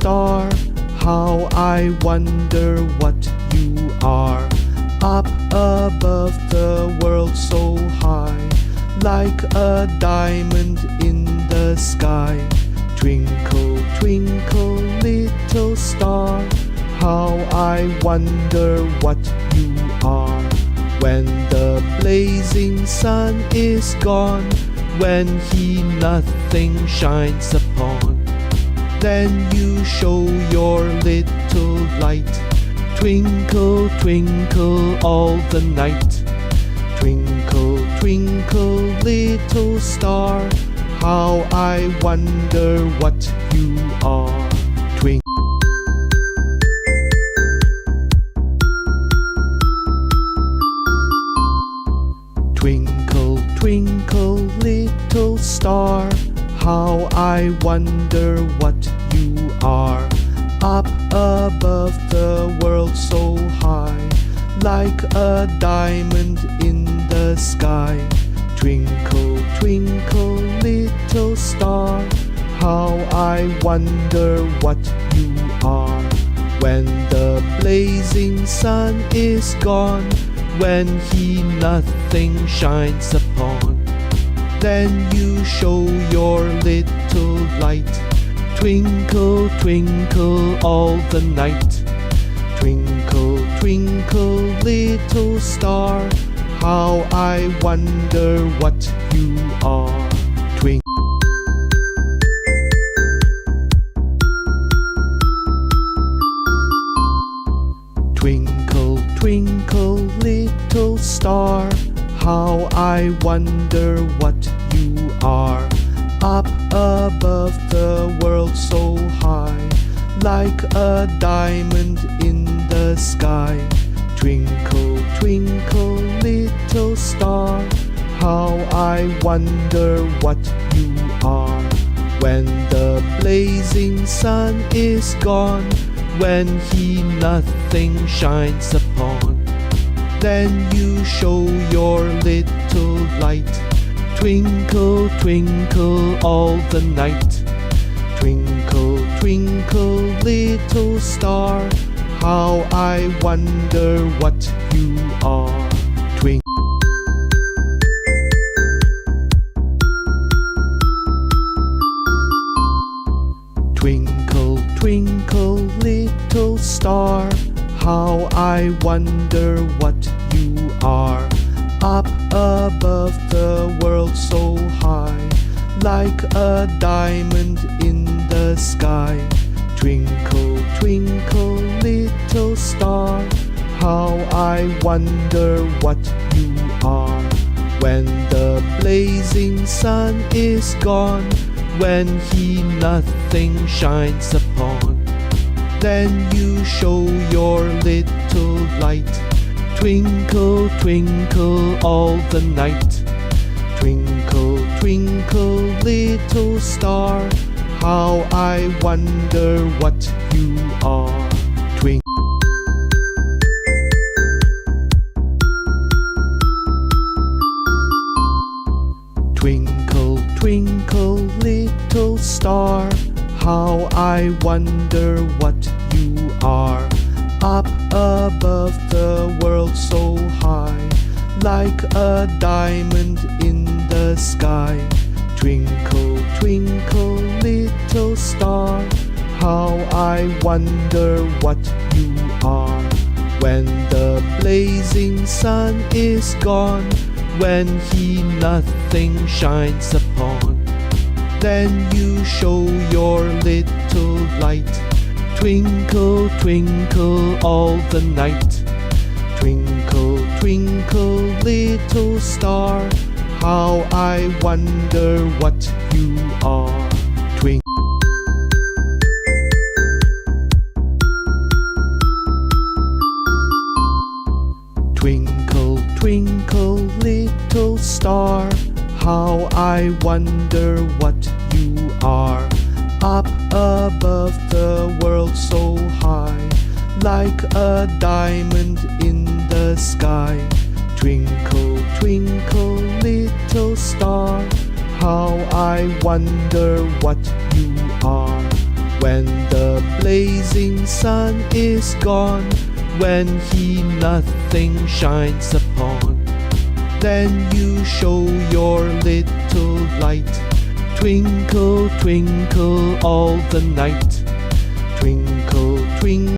star, how I wonder what you are. Up above the world so high, like a diamond in the sky. Twinkle, twinkle, little star, how I wonder what you are. When the blazing sun is gone, when he nothing shines upon, then you show your little light. Twinkle, twinkle all the night. Twinkle, twinkle, little star, how I wonder what you are. Twinkle. Twinkle, twinkle, little star, how I wonder what you are. Up above the world so high, like a diamond in the sky. Twinkle, twinkle, little star, how I wonder what you are. When the blazing sun is gone, when he nothing shines upon, then you show your little light. Twinkle, twinkle all the night. Twinkle, twinkle, little star, how I wonder what you are. Twinkle. Twinkle, twinkle, little star, how I wonder what you are. Up above the world so high, like a diamond in the sky. Twinkle, twinkle, little star, how I wonder what you are. When the blazing sun is gone, when he nothing shines upon, then you show your little light. Twinkle, twinkle all the night. Twinkle, twinkle, little star, how I wonder what you are. Twinkle. Twinkle, twinkle, little star, how I wonder what you are. Up above the world so high, like a diamond in the sky. Twinkle, twinkle, little star, how I wonder what you are. When the blazing sun is gone, when he nothing shines upon, then you show your little light. Twinkle, twinkle all the night. Twinkle, twinkle, little star, how I wonder what you are. Twinkle. Twinkle, twinkle, little star, how I wonder what you are. Up above the world so high, like a diamond in the sky. Twinkle, twinkle, little star, how I wonder what you are. When the blazing sun is gone, when he nothing shines upon, then you show your little light. Twinkle, twinkle all the night. Twinkle, twinkle, little star, how I wonder what you are. Twinkle. Twinkle, twinkle, little star, how I wonder what you are. Up above the world so high, like a diamond in the sky. Twinkle, twinkle, little star, how I wonder what you are. When the blazing sun is gone, when he nothing shines upon, then you show your little light. Twinkle, twinkle all the night. Twinkle, twinkle.